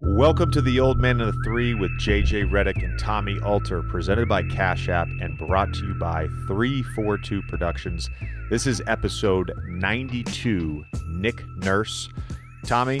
Welcome to The Old Man and the Three with JJ Redick and Tommy Alter, presented by Cash App and brought to you by 342 Productions. This is episode 92, Nick Nurse. Tommy,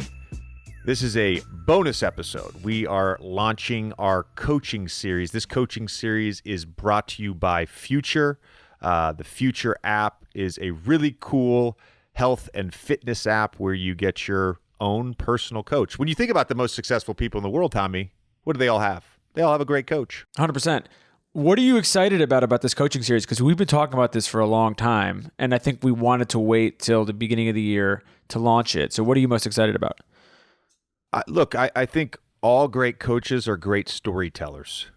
this is a bonus episode. We are launching our coaching series. This coaching series is brought to you by Future. The Future app is a really cool health and fitness app where you get your own personal coach. When you think about the most successful people in the world, Tommy, what do they all have? They all have a great coach. 100%. What are you excited about this coaching series? Because we've been talking about this for a long time, and I think we wanted to wait till the beginning of the year to launch it. So what are you most excited about? I think all great coaches are great storytellers.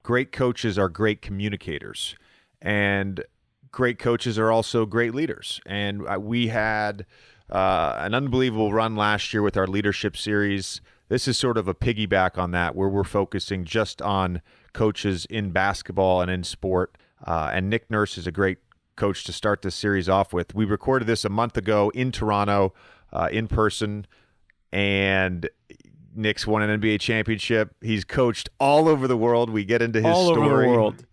Great coaches are great communicators. And great coaches are also great leaders. And we had an unbelievable run last year with our leadership series. This is sort of a piggyback on that, where we're focusing just on coaches in basketball and in sport. And Nick Nurse is a great coach to start this series off with. We recorded this a month ago in Toronto, in person, and Nick's won an NBA championship. He's coached all over the world. We get into his all story. All over the world.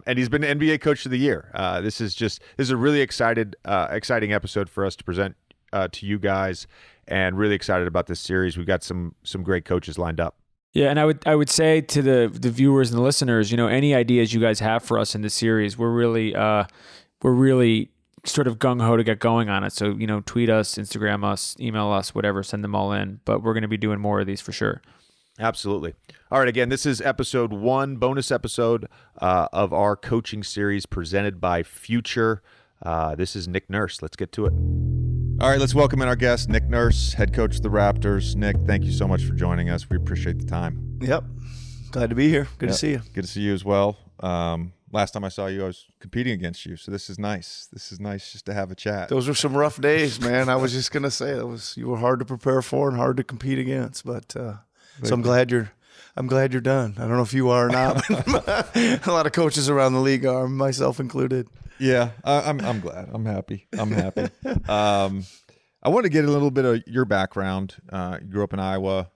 And he's been NBA Coach of the Year. This is a really exciting episode for us to present to you guys, and really excited about this series. We've got some great coaches lined up. Yeah, and I would say to the viewers and the listeners, any ideas you guys have for us in this series, we're really sort of gung-ho to get going on it. So, tweet us, Instagram us, email us, whatever, send them all in. But we're going to be doing more of these for sure. Absolutely. All right, again, this is episode 1, bonus episode of our coaching series presented by Future. This is Nick Nurse. Let's get to it. All right, let's welcome in our guest, Nick Nurse, head coach of the Raptors. Nick, thank you so much for joining us. We appreciate the time. Yep. Glad to be here. Good to see you. Good to see you as well. Last time I saw you, I was competing against you, so this is nice. This is nice just to have a chat. Those were some rough days, man. I was just gonna say you were hard to prepare for and hard to compete against, but so I'm glad you're done. I don't know if you are or not. A lot of coaches around the league are, myself included. Yeah, I'm glad. I'm happy. I want to get a little bit of your background. You grew up in Iowa.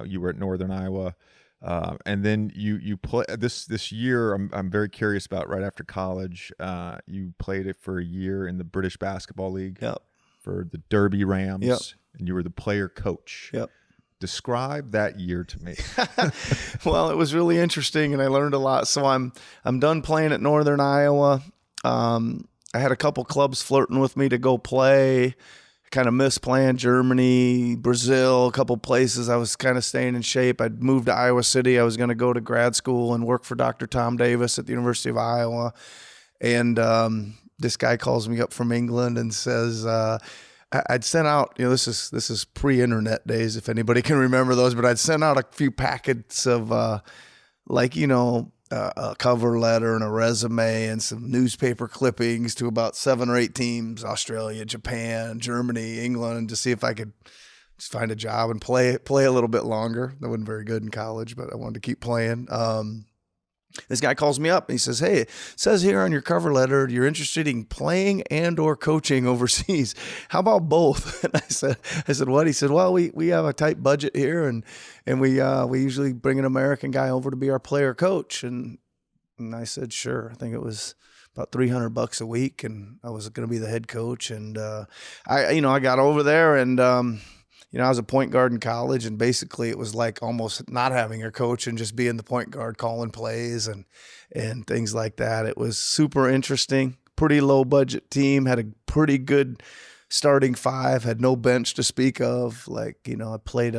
You were at Northern Iowa. And then you play this year. I'm very curious about right after college. You played it for a year in the British Basketball League. Yep. For the Derby Rams. Yep. And you were the player coach. Yep. Describe that year to me. Well, it was really interesting, and I learned a lot. So I'm done playing at Northern Iowa. I had a couple clubs flirting with me to go play. Kind of missed playing Germany, Brazil, a couple places. I was kind of staying in shape. I'd moved to Iowa City. I was going to go to grad school and work for Dr. Tom Davis at the University of Iowa. And this guy calls me up from England and says, I'd sent out, this is pre-internet days, if anybody can remember those, but I'd sent out a few packets of a cover letter and a resume and some newspaper clippings to about 7 or 8 teams, Australia, Japan, Germany, England, to see if I could just find a job and play a little bit longer. I wasn't very good in college, but I wanted to keep playing. This guy calls me up and he says, "Hey, it says here on your cover letter you're interested in playing and or coaching overseas. How about both?" And I said, "What?" He said, "Well, we have a tight budget here, and we usually bring an American guy over to be our player coach." And I said, "Sure." I think it was about $300 a week, and I was going to be the head coach. And I got over there, and I was a point guard in college, and basically it was like almost not having a coach and just being the point guard, calling plays and things like that. It was super interesting. Pretty low budget team, had a pretty good starting 5, had no bench to speak of. I played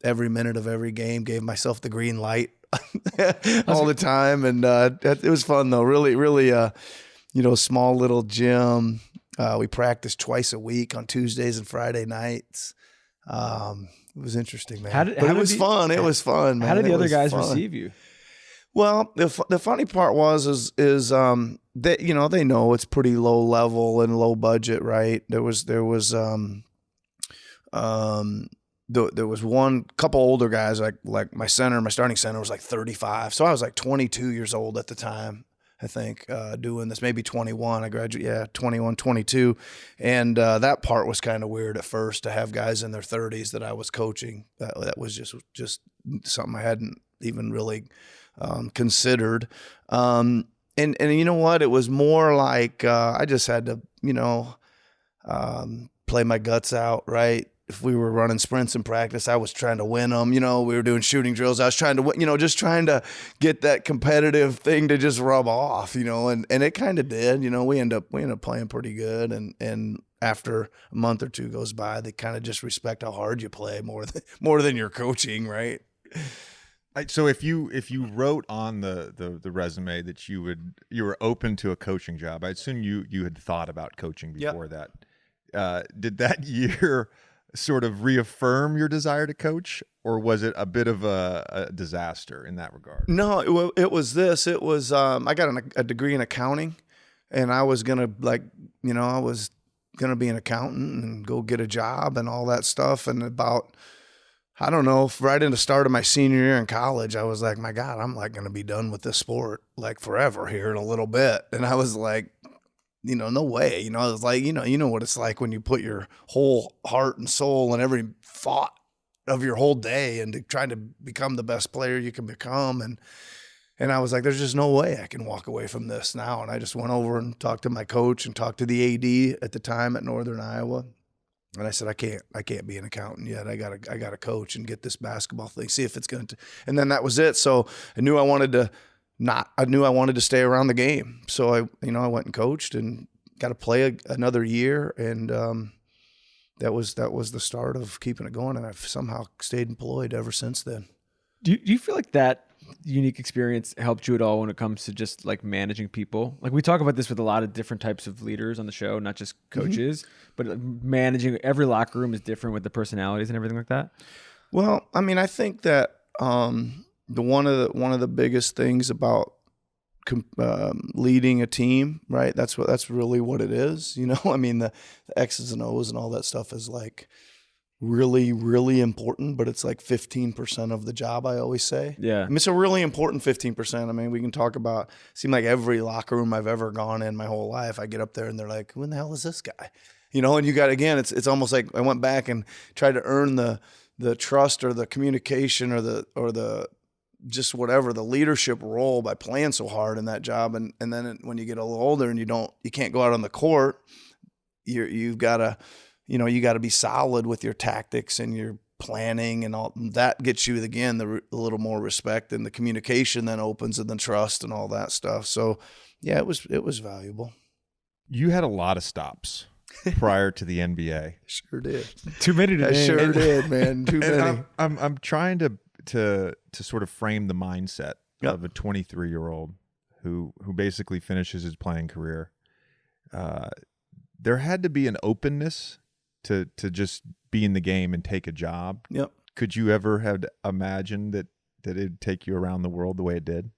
every minute of every game, gave myself the green light all the time. And it was fun though. Really, really, small little gym. We practiced twice a week on Tuesdays and Friday nights. It was interesting, man. It was fun. It was fun, man. How did the other guys receive you? Well, the funny part is that they know it's pretty low level and low budget, right? There was one couple older guys like my starting center was like 35, so I was like 22 years old at the time. I think, doing this, maybe 21. I graduated, 21, 22. And that part was kind of weird at first, to have guys in their 30s that I was coaching. That was just something I hadn't even really considered. And you know what? It was more like I just had to, play my guts out, right? If we were running sprints in practice, I was trying to win them. We were doing shooting drills. I was trying to win, just trying to get that competitive thing to just rub off, and it kind of did. We end up playing pretty good. And after a month or two goes by, they kind of just respect how hard you play more than your coaching, right? So if you wrote on the resume that you were open to a coaching job, I assume you had thought about coaching before that. Did that year sort of reaffirm your desire to coach, or was it a bit of a disaster in that regard? No, it was this. It was I got a degree in accounting, and I was gonna I was gonna be an accountant and go get a job and all that stuff. And about, I don't know, right in the start of my senior year in college, I was like, my God, I'm like going to be done with this sport like forever here in a little bit. And I was like, no way. I was like, you know what it's like when you put your whole heart and soul and every thought of your whole day into trying to become the best player you can become. And I was like, there's just no way I can walk away from this now. And I just went over and talked to my coach and talked to the AD at the time at Northern Iowa. And I said, I can't be an accountant yet. I gotta coach and get this basketball thing, see if it's going to. And then that was it. So I knew I wanted to stay around the game. So I went and coached and got to play another year. And that was the start of keeping it going. And I've somehow stayed employed ever since then. Do you feel like that unique experience helped you at all when it comes to just like managing people? Like, we talk about this with a lot of different types of leaders on the show, not just coaches, but managing every locker room is different with the personalities and everything like that. Well, I mean, I think that one of the biggest things about leading a team, right? That's really what it is. I mean, the X's and O's and all that stuff is like really, really important, but it's like 15% of the job, I always say. Yeah. I mean, it's a really important 15%. I mean, we can talk about, seem like every locker room I've ever gone in my whole life, I get up there and they're like, who in the hell is this guy? And you got, again, it's almost like I went back and tried to earn the trust or the communication or the just whatever, the leadership role by playing so hard in that job. And then when you get a little older and you can't go out on the court, you've got to, you got to be solid with your tactics and your planning, and all that gets you, again, a little more respect, and the communication then opens, and then trust and all that stuff. So yeah, it was valuable. You had a lot of stops prior to the NBA. Sure did. Too many to name. I sure did, man. Too many. I'm trying to sort of frame the mindset of a 23-year-old who basically finishes his playing career. There had to be an openness to just be in the game and take a job. Yep. Could you ever have imagined that it'd take you around the world the way it did?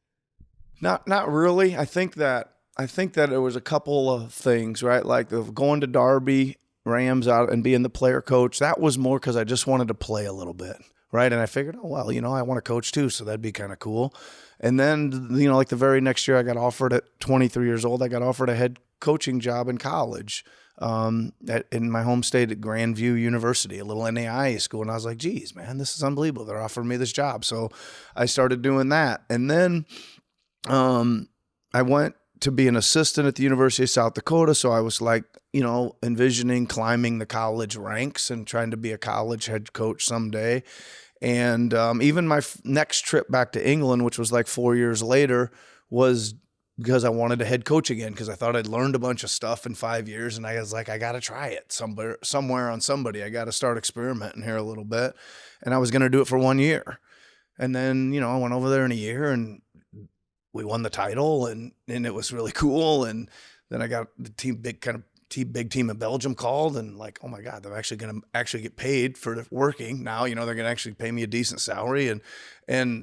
Not really. I think that there was a couple of things, right? Like going to Derby Rams out and being the player coach. That was more because I just wanted to play a little bit, right? And I figured, oh well, I want to coach too, so that'd be kind of cool. And then, like the very next year, I got offered at 23 years old. I got offered a head coaching job in college. In my home state at Grandview University, a little NAIA school. And I was like, geez, man, this is unbelievable. They're offering me this job. So I started doing that. And then I went to be an assistant at the University of South Dakota. So I was like, envisioning climbing the college ranks and trying to be a college head coach someday. And even my next trip back to England, which was like 4 years later, was because I wanted a head coach again, because I thought I'd learned a bunch of stuff in 5 years, and I was like, I got to try it somewhere on somebody. I got to start experimenting here a little bit. And I was going to do it for 1 year. And then, I went over there in a year and we won the title, and it was really cool. And then I got the big team in Belgium called, and like, oh my God, they're actually going to get paid for working now. They're going to actually pay me a decent salary, and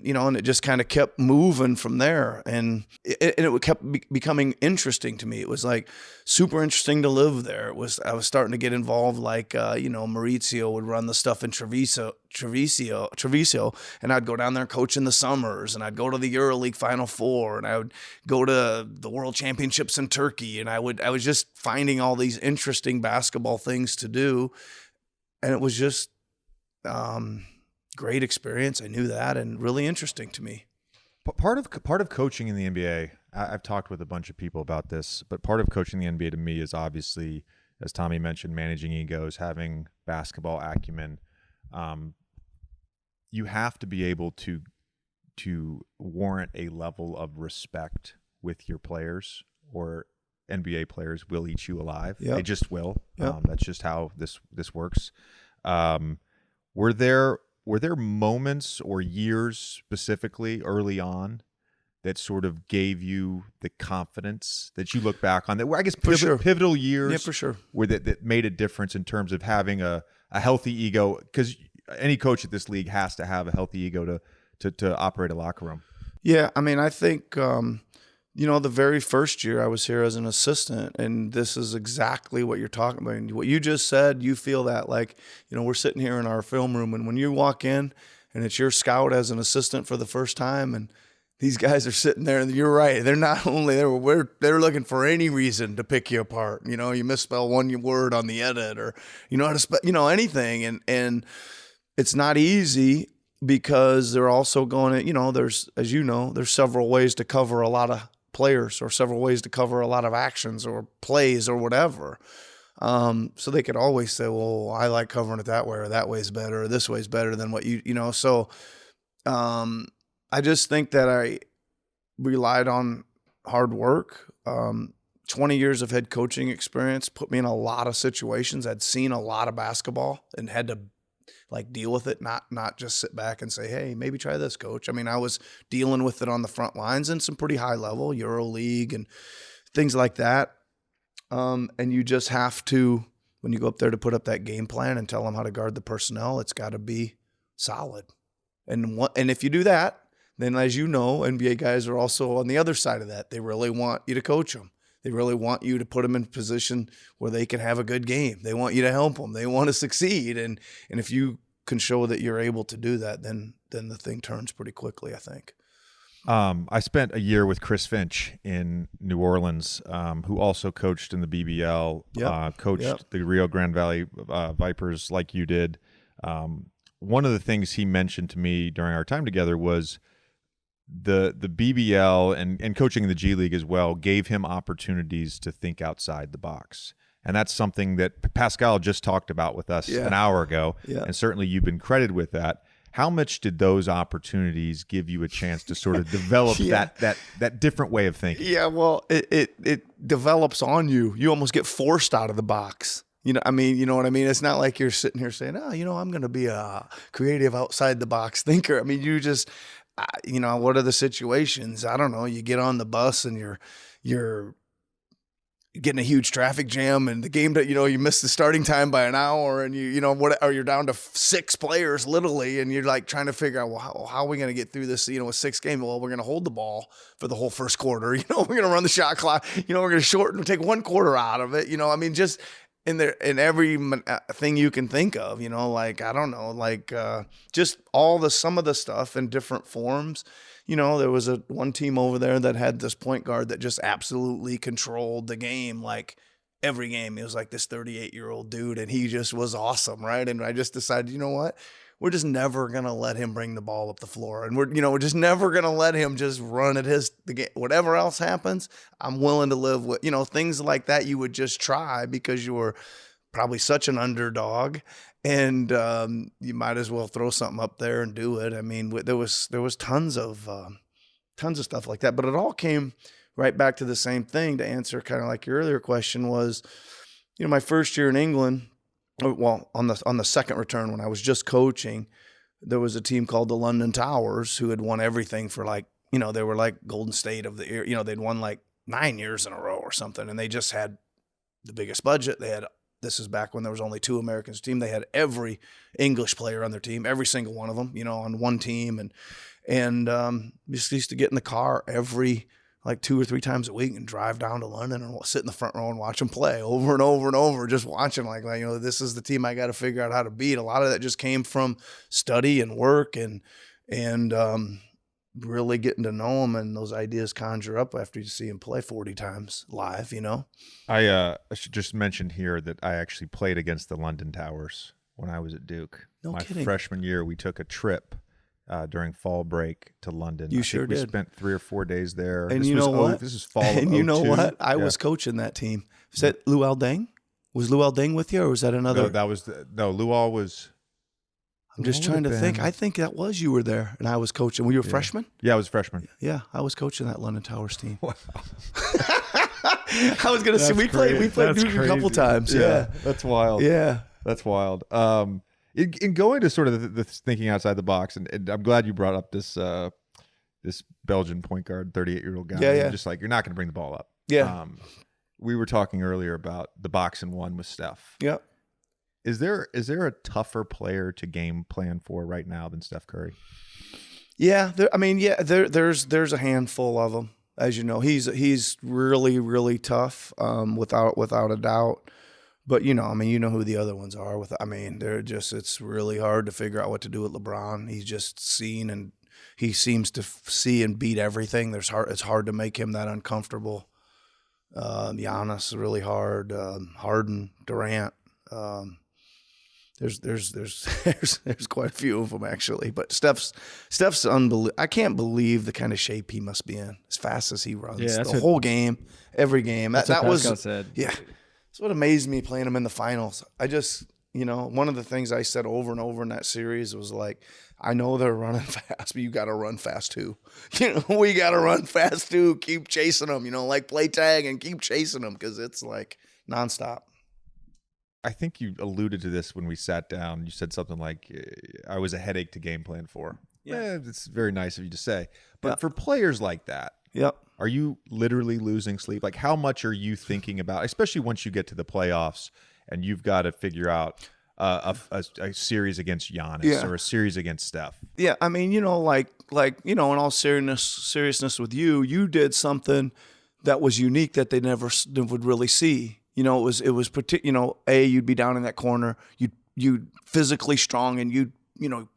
it just kind of kept moving from there. And it kept becoming interesting to me. It was like super interesting to live there. I was starting to get involved. Like, Maurizio would run the stuff in Treviso Treviso, and I'd go down there and coach in the summers, and I'd go to the EuroLeague Final Four, and I would go to the World Championships in Turkey, and I was just finding all these interesting basketball things to do, and it was just great experience. I knew that, and really interesting to me. Part of coaching in the NBA, I've talked with a bunch of people about this, but part of coaching the NBA to me is obviously, as Tommy mentioned, managing egos, having basketball acumen. You have to be able to warrant a level of respect with your players, or NBA players will eat you alive. Yep. They just will. Yep. That's just how this works. Were there moments or years specifically early on that sort of gave you the confidence that you look back on, that I guess pivotal years, Yeah, for sure, where that made a difference in terms of having a healthy ego? Because any coach at this league has to have a healthy ego to operate a locker room. Yeah, I mean, I think the very first year I was here as an assistant, and this is exactly what you're talking about. And what you just said, you feel that, like, we're sitting here in our film room, and when you walk in and it's your scout as an assistant for the first time, and these guys are sitting there, and you're right, they're not only they're looking for any reason to pick you apart. You misspell one word on the edit, or how to spell, anything, and it's not easy, because they're also going to, there's several ways to cover a lot of players, or several ways to cover a lot of actions or plays or whatever. So they could always say, well, I like covering it that way, or that way's better, or this way's better than what so I just think that I relied on hard work. 20 years of head coaching experience put me in a lot of situations. I'd seen a lot of basketball and had to deal with it, not just sit back and say, hey, maybe try this, coach. I mean, I was dealing with it on the front lines in some pretty high level, EuroLeague and things like that. And you just have to, when you go up there to put up that game plan and tell them how to guard the personnel, it's got to be solid. And if you do that, then, as you know, NBA guys are also on the other side of that. They really want you to coach them. They really want you to put them in a position where they can have a good game. They want you to help them. They want to succeed. And if you can show that you're able to do that, then the thing turns pretty quickly, I think. I spent a year with Chris Finch in New Orleans, who also coached in the BBL, coached the Rio Grande Valley Vipers like you did. One of the things he mentioned to me during our time together was the BBL and coaching in the G League as well gave him opportunities to think outside the box. And that's something that Pascal just talked about with us an hour ago. Yeah. And certainly you've been credited with that. How much did those opportunities give you a chance to sort of develop that different way of thinking? Yeah, well, it develops on you. You almost get forced out of the box. You know what I mean? It's not like you're sitting here saying, I'm going to be a creative outside the box thinker. I mean, you just, what are the situations? I don't know. You get on the bus and you're getting a huge traffic jam, and the game that, you miss the starting time by an hour, and or you're down to 6 players literally, and you're like trying to figure out, well, how are we going to get through this, a 6 game? Well, we're going to hold the ball for the whole first quarter. We're going to run the shot clock. We're going to shorten, take 1 quarter out of it. Just in every thing you can think of, I don't know, just some of the stuff in different forms. There was one team over there that had this point guard that just absolutely controlled the game. Like every game, he was like this 38-year-old dude, and he just was awesome, right? And I just decided, you know what? We're just never gonna let him bring the ball up the floor, and we're just never gonna let him just run at the game. Whatever else happens, I'm willing to live with. Things like that you would just try because you were probably such an underdog, and you might as well throw something up there and do it. I mean, there was tons of stuff like that, but it all came right back to the same thing. To answer kind of like your earlier question was, my first year in England. Well, on the second return when I was just coaching, there was a team called the London Towers who had won everything for they were like Golden State of the year. They'd won like 9 years in a row or something, and they just had the biggest budget. This is back when there was only 2 Americans team. They had every English player on their team, every single one of them, on one team, and just used to get in the car every like 2 or 3 times a week and drive down to London and sit in the front row and watch them play over and over and over, just watching like, this is the team I got to figure out how to beat. A lot of that just came from study and work and really getting to know them, and those ideas conjure up after you see them play 40 times live, I should just mention here that I actually played against the London Towers when I was at Duke. No kidding. Freshman year, we took a trip during fall break to London. You sure did. We spent 3 or 4 days there. And what? This is fall And of you know 02. what? I was coaching that team. Was that Luol Deng? Was Luol Deng with you, or was that another? No, that was Luol was. I'm just trying to think. I think that was you were there, and I was coaching. Were you a freshman? Yeah, I was a freshman. Yeah, I was coaching that London Towers team. Wow. I was gonna say we played Duke a couple times. Yeah, that's wild. Yeah, that's wild. In going to sort of the thinking outside the box, and I'm glad you brought up this Belgian point guard, 38-year-old guy. Yeah. Just like, you're not going to bring the ball up. Yeah. We were talking earlier about the box and one with Steph. Yep. Is there a tougher player to game plan for right now than Steph Curry? Yeah, there's a handful of them. As you know, he's really, really tough, without a doubt. But you know who the other ones are. It's really hard to figure out what to do with LeBron. He's just seen, and he seems to see and beat everything. It's hard to make him that uncomfortable. Giannis is really hard. Harden, Durant. There's quite a few of them actually, but Steph's unbelievable. I can't believe the kind of shape he must be in, as fast as he runs. Yeah, the whole game, every game. That was said. Yeah, that's what amazed me playing him in the finals. I just, one of the things I said over and over in that series was like, I know they're running fast, but you got to run fast too. We got to run fast too. Keep chasing them. Like play tag and keep chasing them, because it's like nonstop. I think you alluded to this when we sat down. You said something like, I was a headache to game plan for. Yeah, it's very nice of you to say. But for players like that, are you literally losing sleep? Like, how much are you thinking about, especially once you get to the playoffs and you've got to figure out a series against Giannis or a series against Steph? Yeah, in all seriousness with you did something that was unique that they never would really see. It was you'd be down in that corner, you'd physically strong, and you'd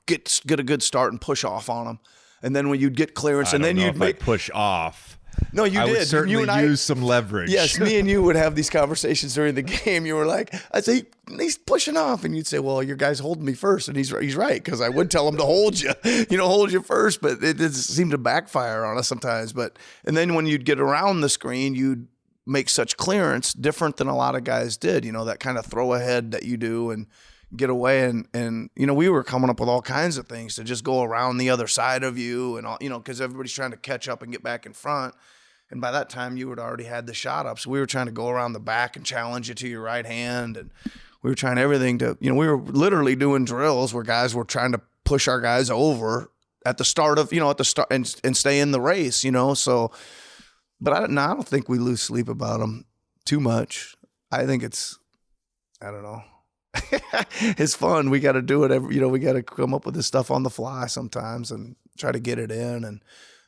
get a good start and push off on them, and then when you'd get clearance, and then you'd make push off. No, you I did. would certainly you and use some leverage. Yes, me and you would have these conversations during the game. You were like, I'd say, he's pushing off. And you'd say, well, your guy's holding me first. And he's right, because I would tell him to hold you, hold you first. But it seemed to backfire on us sometimes. And then when you'd get around the screen, you'd make such clearance, different than a lot of guys did, that kind of throw ahead that you do and get away. And we were coming up with all kinds of things to just go around the other side of you and all, because everybody's trying to catch up and get back in front. And by that time, you had already had the shot up. So we were trying to go around the back and challenge you to your right hand. And we were trying everything to, we were literally doing drills where guys were trying to push our guys over at the start of, and stay in the race, So, but I don't think we lose sleep about them too much. I think I don't know. It's fun. We got to do it we got to come up with this stuff on the fly sometimes and try to get it in.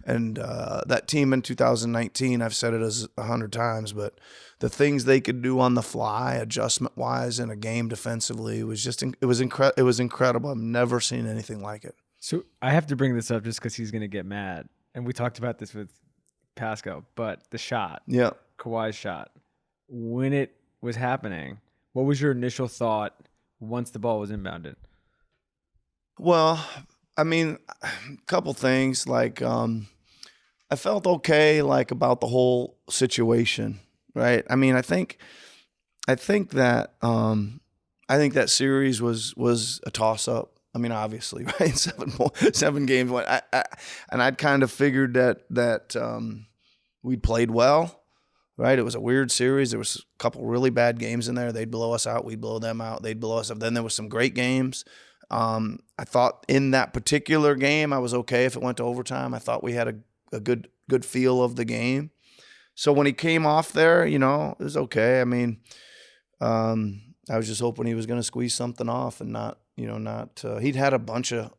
And that team in 2019, I've said it as 100 times, but the things they could do on the fly, adjustment-wise, in a game defensively, it was incredible. I've never seen anything like it. So I have to bring this up just because he's going to get mad. And we talked about this with Pascal, but the shot, Kawhi's shot, when it was happening, what was your initial thought once the ball was inbounded? Well, a couple things. Like, I felt okay, about the whole situation, right? I think that series was a toss up. Obviously, right? 7 games. And I'd kind of figured that we'd played well, right? It was a weird series. There was a couple really bad games in there. They'd blow us out. We'd blow them out. They'd blow us up. Then there was some great games. I thought in that particular game, I was okay if it went to overtime. I thought we had a good feel of the game. So when he came off there, it was okay. I was just hoping he was going to squeeze something off and not. He'd had a bunch of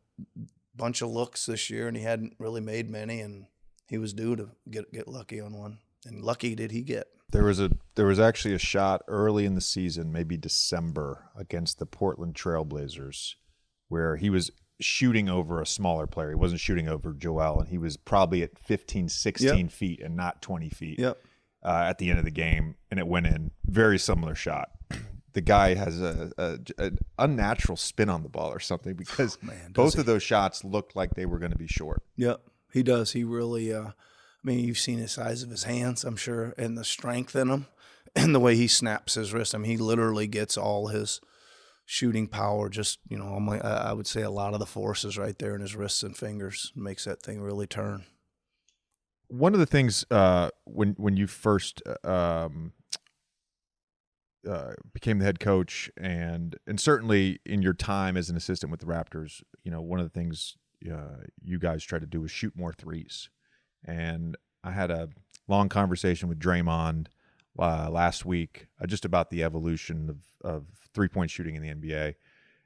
looks this year, and he hadn't really made many. And he was due to get lucky on one, and lucky did he get. There was actually a shot early in the season, maybe December, against the Portland Trailblazers, where he was shooting over a smaller player. He wasn't shooting over Joel, and he was probably at 15, 16 feet and not 20 feet at the end of the game, and it went in. Very similar shot. The guy has an unnatural spin on the ball or something, because both of those shots looked like they were going to be short. Yep, he does. He really I mean, you've seen the size of his hands, I'm sure, and the strength in them, and the way he snaps his wrist. I mean, he literally gets all his shooting power, just, you know, I would say a lot of the forces right there in his wrists and fingers makes that thing really turn. One of the things when you first became the head coach, and certainly in your time as an assistant with the Raptors, you know, one of the things you guys tried to do was shoot more threes. And I had a long conversation with Draymond last week just about the evolution of three-point shooting in the NBA.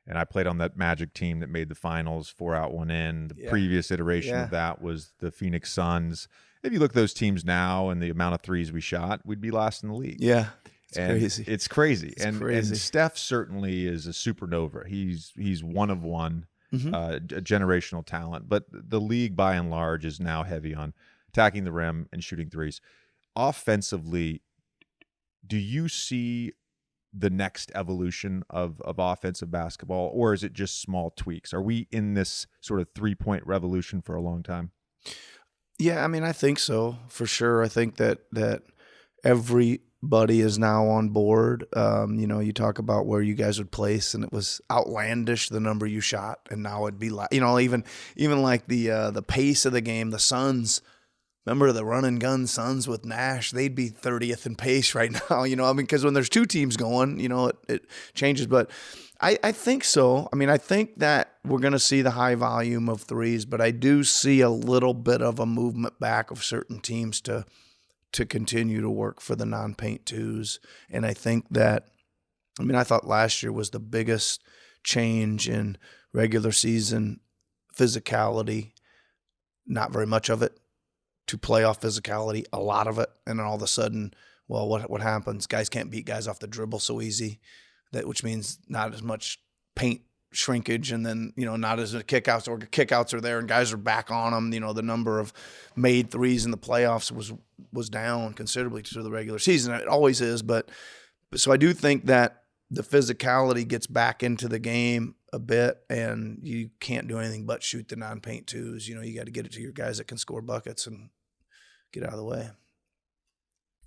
And I played on that Magic team that made the finals, 4 out, 1 in. The previous iteration of that was the Phoenix Suns. If you look at those teams now and the amount of threes we shot, we'd be last in the league. Yeah, crazy. It's crazy. It's and crazy. And Steph certainly is a supernova. He's one of one, a generational talent. But the league, by and large, is now heavy on attacking the rim and shooting threes. Offensively, do you see the next evolution of offensive basketball, or is it just small tweaks? Are we in this sort of 3-point revolution for a long time? Yeah, I mean, I think so, for sure. I think that everybody is now on board. You know, you talk about where you guys would place, and it was outlandish, the number you shot, and now it'd be like, you know, even like the pace of the game. The Suns, remember the run and gun Suns with Nash? They'd be 30th in pace right now. You know, I mean, because when there's two teams going, you know, it changes. But I think so. I mean, I think that we're going to see the high volume of threes, but I do see a little bit of a movement back of certain teams to continue to work for the non-paint twos. And I think that, I mean, I thought last year was the biggest change in regular season physicality. Not very much of it, to playoff physicality, a lot of it. And then all of a sudden, well, what happens? Guys can't beat guys off the dribble so easy, which means not as much paint shrinkage, and then, you know, not as many kickouts are there and guys are back on them. You know, the number of made threes in the playoffs was down considerably to the regular season. It always is, but so I do think that the physicality gets back into the game a bit, and you can't do anything but shoot the non-paint twos. You know, you got to get it to your guys that can score buckets and get out of the way.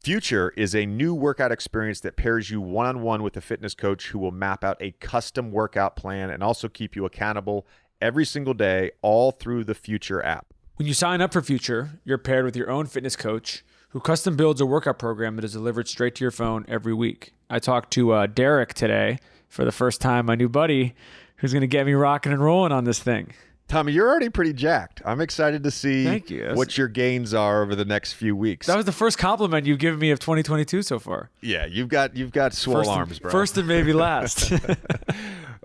Future is a new workout experience that pairs you one-on-one with a fitness coach who will map out a custom workout plan and also keep you accountable every single day, all through the Future app. When you sign up for Future, you're paired with your own fitness coach who custom builds a workout program that is delivered straight to your phone every week. I talked to Derek today for the first time, my new buddy, who's going to get me rocking and rolling on this thing. Tommy, you're already pretty jacked. I'm excited to see Thank you. what your gains are over the next few weeks. That was the first compliment you've given me of 2022 so far. Yeah, you've got swole arms, bro. First and maybe last.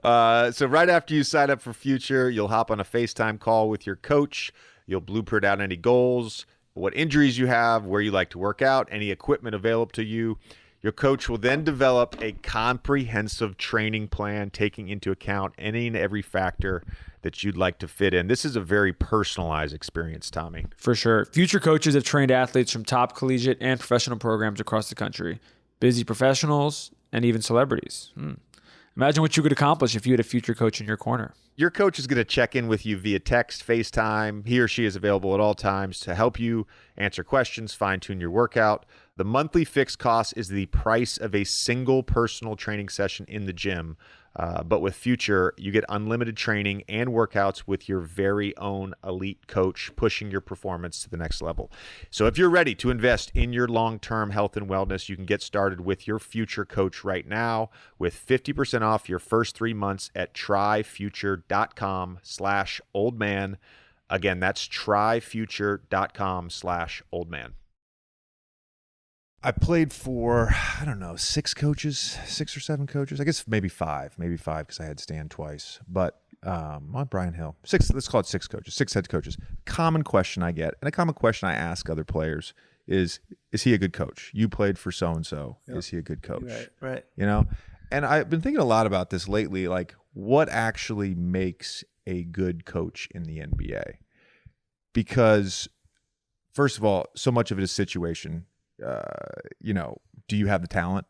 So right after you sign up for Future, you'll hop on a FaceTime call with your coach. You'll blueprint out any goals, what injuries you have, where you like to work out, any equipment available to you. Your coach will then develop a comprehensive training plan, taking into account any and every factor that you'd like to fit in. This is a very personalized experience, Tommy. For sure. Future coaches have trained athletes from top collegiate and professional programs across the country, busy professionals, and even celebrities. Imagine what you could accomplish if you had a Future coach in your corner. Your coach is going to check in with you via text, FaceTime. He or she is available at all times to help you answer questions, fine-tune your workout. The monthly fixed cost is the price of a single personal training session in the gym. But with Future, you get unlimited training and workouts with your very own elite coach, pushing your performance to the next level. So if you're ready to invest in your long-term health and wellness, you can get started with your Future coach right now with 50% off your first 3 months at tryfuture.com/oldman. Again, that's tryfuture.com/oldman. I played for, I don't know, 6 or 7 coaches. I guess maybe five because I had Stan twice. But Brian Hill. Let's call it 6 coaches, 6 head coaches. Common question I get, and a common question I ask other players is he a good coach? You played for so-and-so. Yep. Is he a good coach? Right. You know? And I've been thinking a lot about this lately, like what actually makes a good coach in the NBA? Because first of all, so much of it is situation. You know, do you have the talent?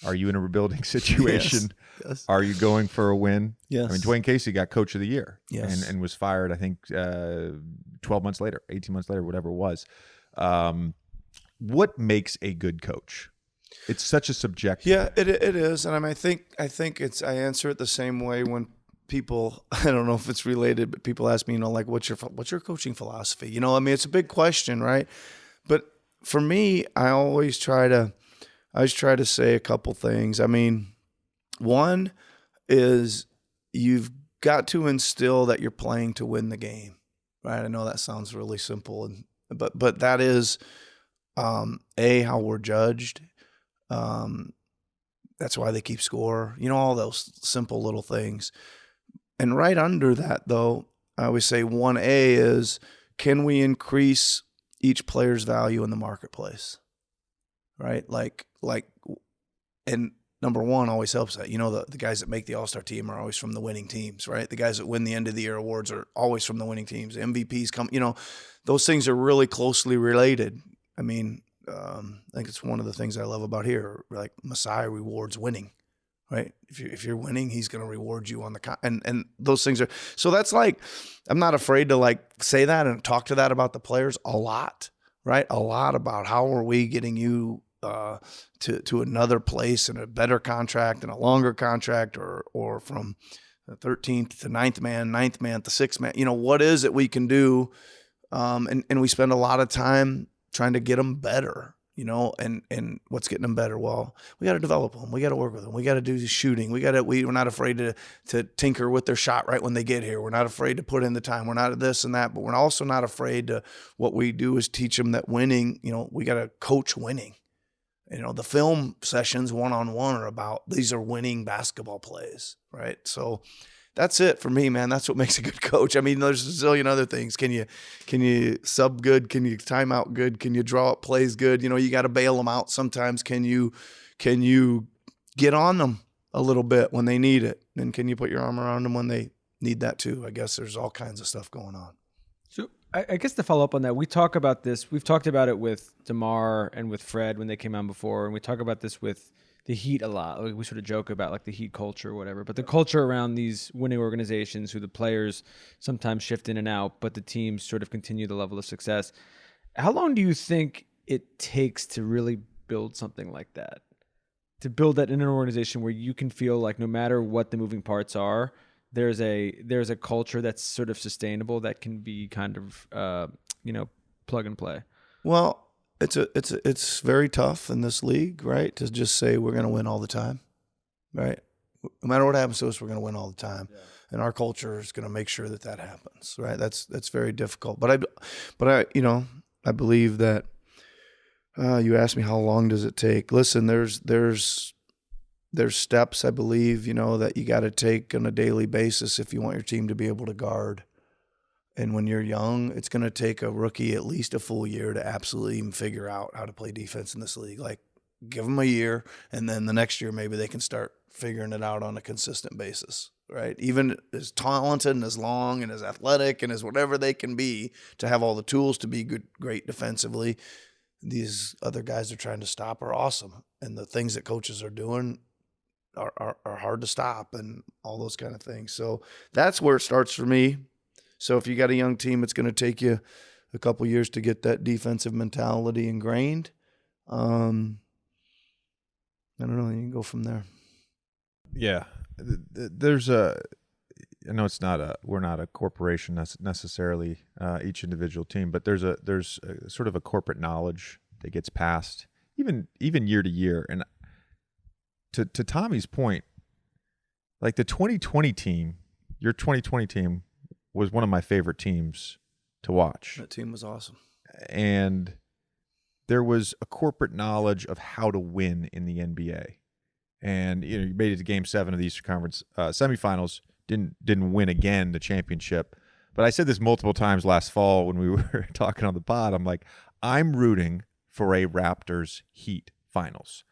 Are you in a rebuilding situation? Yes. Are you going for a win? Yes. I mean, Dwayne Casey got coach of the year and was fired, I think, 12 months later, 18 months later, whatever it was. What makes a good coach? It's such a subjective. Yeah, it is. And I think I answer it the same way when people, I don't know if it's related, but people ask me, you know, like, what's your coaching philosophy? You know, I mean, it's a big question, right? But for me, I always try to say a couple things. I mean, one is you've got to instill that you're playing to win the game, right? I know that sounds really simple, but that is how we're judged. That's why they keep score. You know, all those simple little things. And right under that, though, I always say 1A is, can we increase each player's value in the marketplace? Right? Like, and number one always helps that. You know, the guys that make the All-Star team are always from the winning teams, right? The guys that win the end of the year awards are always from the winning teams. MVPs come, you know, those things are really closely related. I mean, I think it's one of the things I love about here. Like Messiah rewards winning, right? If you're winning, he's going to reward you on the and those things are. So that's like, I'm not afraid to like say that and talk to that about the players a lot, right? A lot about how are we getting you to another place and a better contract and a longer contract, or from the 13th to 9th man to 6th man. You know, what is it we can do? And we spend a lot of time trying to get them better, you know, and what's getting them better? Well, we got to develop them. We got to work with them. We got to do the shooting. We're not afraid to tinker with their shot right when they get here. We're not afraid to put in the time. We're not this and that, but we're also not afraid to, what we do is teach them that winning, you know, we got to coach winning. You know, the film sessions one-on-one are about, these are winning basketball plays, right? So that's it for me, man. That's what makes a good coach. I mean, there's a zillion other things. Can you sub good? Can you time out good? Can you draw up plays good? You know, you got to bail them out sometimes. Can you get on them a little bit when they need it? And can you put your arm around them when they need that too? I guess there's all kinds of stuff going on. So I guess to follow up on that, we talk about this. We've talked about it with DeMar and with Fred when they came on before, and we talk about this with the Heat a lot. Like, we sort of joke about like the Heat culture or whatever, but the culture around these winning organizations, who the players sometimes shift in and out, but the teams sort of continue the level of success. How long do you think it takes to really build something like that? To build that in an organization where you can feel like no matter what the moving parts are, there's a culture that's sort of sustainable, that can be kind of plug and play. Well, it's very tough in this league, right? To just say we're going to win all the time, right? No matter what happens to us, we're going to win all the time, and our culture is going to make sure that happens, right? That's very difficult. But I believe that. You asked me how long does it take? Listen, there's steps, I believe, you know, that you got to take on a daily basis if you want your team to be able to guard. And when you're young, it's going to take a rookie at least a full year to absolutely even figure out how to play defense in this league. Like, give them a year, and then the next year maybe they can start figuring it out on a consistent basis, right? Even as talented and as long and as athletic and as whatever they can be, to have all the tools to be great defensively, these other guys they're trying to stop are awesome. And the things that coaches are doing are hard to stop, and all those kind of things. So that's where it starts for me. So if you got a young team, it's going to take you a couple years to get that defensive mentality ingrained. I don't know. You can go from there. Yeah. I know we're not a corporation necessarily, each individual team, but there's a sort of a corporate knowledge that gets passed even year to year. And to Tommy's point, like the 2020 team, your 2020 team was one of my favorite teams to watch. That team was awesome. And there was a corporate knowledge of how to win in the NBA. And you made it to Game 7 of the Eastern Conference semifinals. didn't win again the championship. But I said this multiple times last fall when we were talking on the pod. I'm like, I'm rooting for a Raptors Heat finals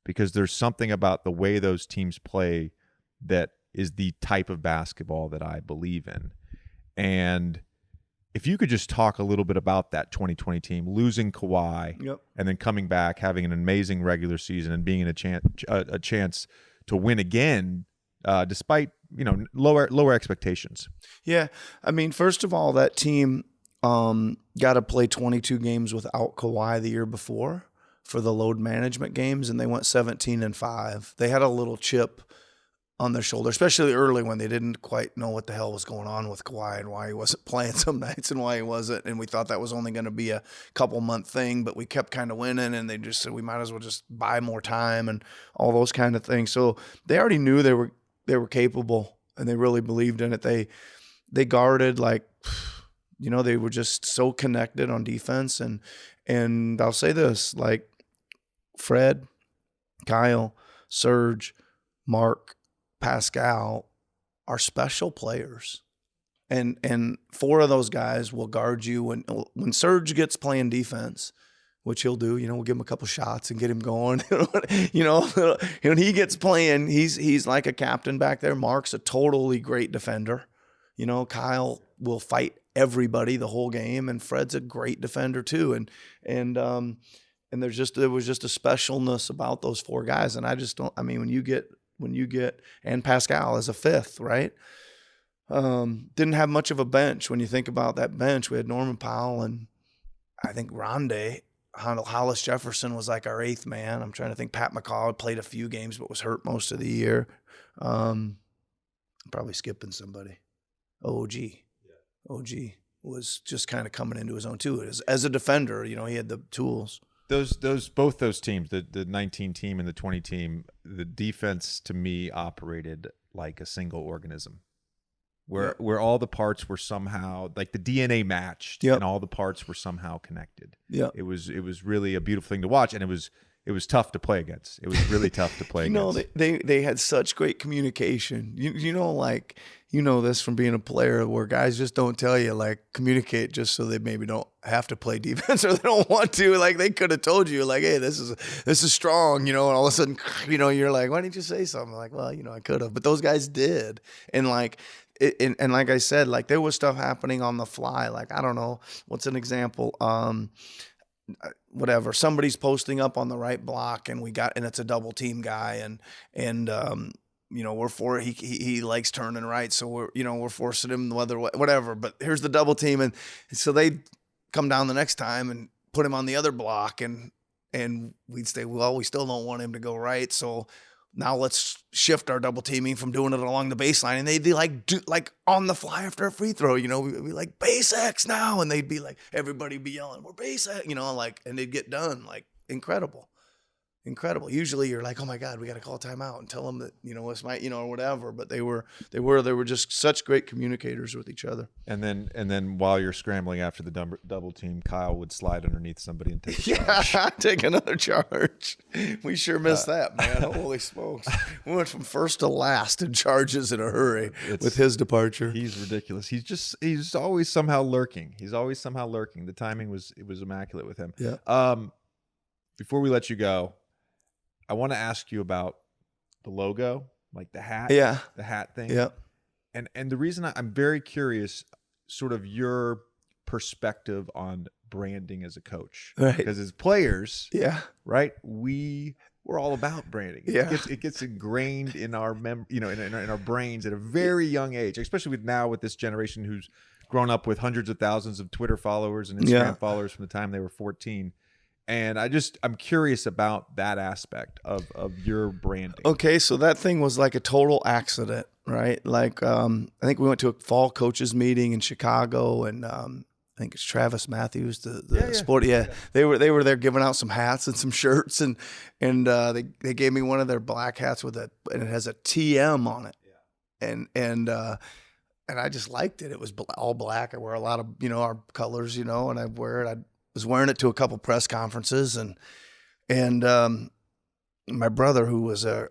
because there's something about the way those teams play that is the type of basketball that I believe in. And if you could just talk a little bit about that 2020 team, losing Kawhi and then coming back, having an amazing regular season and being in a chance to win again, despite lower expectations. Yeah, I mean, first of all, that team got to play 22 games without Kawhi the year before for the load management games, and they went 17-5. They had a little chip on their shoulder, especially early when they didn't quite know what the hell was going on with Kawhi and why he wasn't playing some nights and why he wasn't. And we thought that was only going to be a couple-month thing, but we kept kind of winning, and they just said we might as well just buy more time and all those kind of things. So they already knew they were capable, and they really believed in it. They guarded they were just so connected on defense. And I'll say this, like Fred, Kyle, Serge, Mark, Pascal are special players. And four of those guys will guard you when Serge gets playing defense, which he'll do. We'll give him a couple shots and get him going. When he gets playing, he's like a captain back there. Mark's a totally great defender. Kyle will fight everybody the whole game, and Fred's a great defender too. And there was just a specialness about those four guys. And I just don't. I mean, when you get and Pascal as a fifth, right? Didn't have much of a bench. When you think about that bench, we had Norman Powell and I think Rondé. Hollis Jefferson was like our eighth man. I'm trying to think. Pat McCaw played a few games but was hurt most of the year. Probably skipping somebody. OG was just kind of coming into his own too. As a defender, he had the tools. Both those teams, the 19 team and the 20 team, the defense to me operated like a single organism, where all the parts were somehow like the DNA matched, and all the parts were somehow connected. Yeah, it was really a beautiful thing to watch, and it was tough to play against. It was really tough to play against. They had such great communication. You know this from being a player where guys just don't tell you, like, communicate just so they maybe don't have to play defense or they don't want to. Like, they could have told you, like, hey, this is strong, and all of a sudden, you're like, why didn't you say something? Like, well, I could have. But those guys did. And like I said, like, there was stuff happening on the fly. Like, I don't know, what's an example? Whatever, somebody's posting up on the right block and it's a double team guy and we're he likes turning right, so we're forcing him whatever, but here's the double team, and so they come down the next time and put him on the other block, and we'd say, well, we still don't want him to go right, so now let's shift our double teaming from doing it along the baseline. And they'd be do on the fly after a free throw, we'd be like, base X now. And they'd be like, everybody be yelling, we're base X, and they'd get done. Like, incredible. Usually you're like, oh my God, we got to call timeout and tell them that, it's my, or whatever. But they were just such great communicators with each other. And then while you're scrambling after the double team, Kyle would slide underneath somebody and take a charge. Yeah, take another charge. We sure missed that, man. Holy smokes. We went from first to last in charges in a hurry with his departure. He's ridiculous. He's always somehow lurking. The timing was immaculate with him. Yeah. Before we let you go, I want to ask you about the logo, like the hat, the hat thing. Yeah. And the reason I'm very curious, sort of your perspective on branding as a coach, right? Because as players, right, we're all about branding. It gets ingrained in our in our brains at a very young age, especially with this generation who's grown up with hundreds of thousands of Twitter followers and Instagram followers from the time they were 14. And I'm curious about that aspect of your branding. Okay, so that thing was like a total accident, right? Like, I think we went to a fall coaches meeting in Chicago, and I think it's Travis Matthews, the sport. Yeah, they were there giving out some hats and some shirts, and they gave me one of their black hats and it has a TM on it, and I just liked it. It was all black. I wear a lot of our colors, and I wear it. I was wearing it to a couple press conferences, and my brother, who was a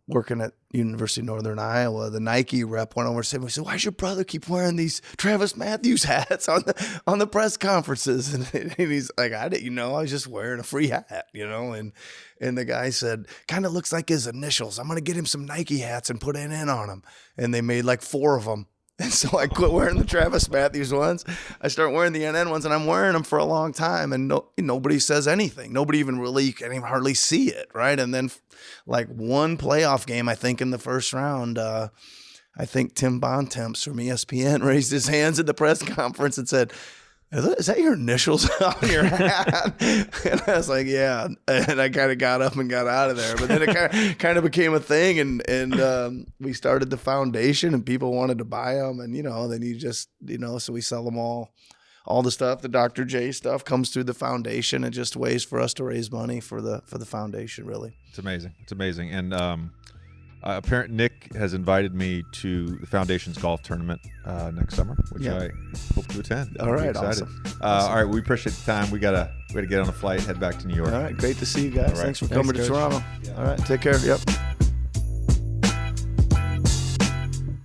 working at University of Northern Iowa, the Nike rep went over and said, "Why's your brother keep wearing these Travis Matthews hats on the press conferences?" And he's like, "I didn't, I was just wearing a free hat, And the guy said, "Kind of looks like his initials. I'm gonna get him some Nike hats and put an N on them." And they made like 4 of them. And so I quit wearing the Travis Matthews ones. I start wearing the NN ones, and I'm wearing them for a long time, and nobody says anything. Nobody even really can even hardly see it, right? And then like one playoff game, I think in the first round, I think Tim Bontemps from ESPN raised his hands at the press conference and said, "Is that your initials on your hat?" And I was like, "Yeah." And I kind of got up and got out of there. But then it kind of became a thing, and we started the foundation, and people wanted to buy them, and then you just so we sell them all. All the stuff, the Dr. J stuff, comes through the foundation, and just ways for us to raise money for the foundation. Really, it's amazing. It's amazing, and apparently Nick has invited me to the Foundation's golf tournament next summer, which I hope to attend. All right, awesome. awesome. All right, we appreciate the time. We gotta get on a flight, head back to New York. All right, great to see you guys. All right. Thanks for coming to Coach. Toronto. Yeah. All right, take care. Yep.